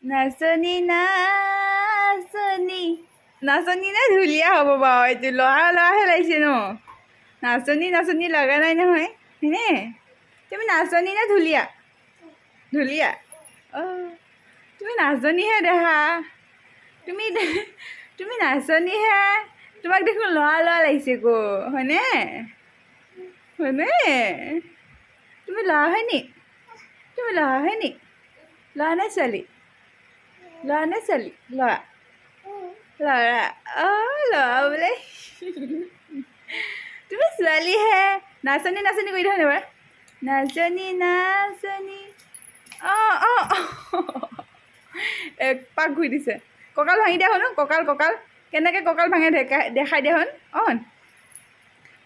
নাচনী নাচনী নাচনী নে ঢুলীয়া হ'ব বাৰু এইটো ল'ৰাহে লাগিছে ন নাচনী নাচনী লগা নাই নহয় হয়নে তুমি নাচনী নে ঢুলীয়া ঢুলীয়া অঁ তুমি নাচনীহে দেখা তুমি তুমি নাচনীহে তোমাক দেখোন ল'ৰা লাগিছে আকৌ হয়নে হয়নে তুমি ল'ৰা হয় নি তুমি ল'ৰা হয় নি ল'ৰা নে ছোৱালী ল'ৰা নে ছোৱালী ল'ৰা ল'ৰা অঁ ল'ৰা বোলে তুমি ছোৱালীহে নাচনী নাচনী কৰি দেখোন এবাৰ নাচনী নাচনী অঁ অঁ এক পাক ঘূৰি দিছে কঁকাল ভাঙি দিয়া শুনো কঁকাল কঁকাল কেনেকৈ কঁকাল ভাঙে দেখাই দিয়া শুন অঁ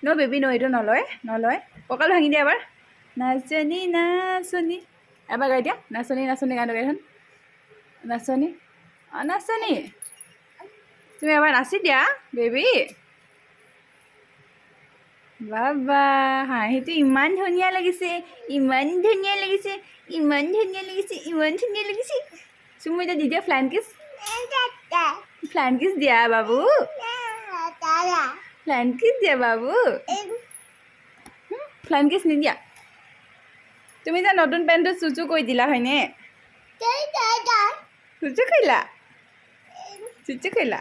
ন বেবী ন এইটো নলয় নলয় কঁকাল ভাঙি দিয়া এবাৰ নাচনী নাচনী এবাৰ গাই দিয়া নাচনী নাচনী গানটো গাই শুন নাচনী অঁ নাচনী তুমি এবাৰ নাচি দিয়া বেবী বাবা হাঁহিটো ইমান ধুনীয়া লাগিছে ইমান ধুনীয়া লাগিছে ইমান ধুনীয়া লাগিছে ইমান ধুনীয়া লাগিছে চুমু এতিয়া দি দিয়া ফ্লাইং কিছ দিয়া বাবু ফ্লাইং কিছ দিয়া বাবু ফ্লাইং কিছ নিদিয়া তুমি যে নতুন পেণ্টটো চুচু কৰি দিলা হয়নে চুচু কৰিলা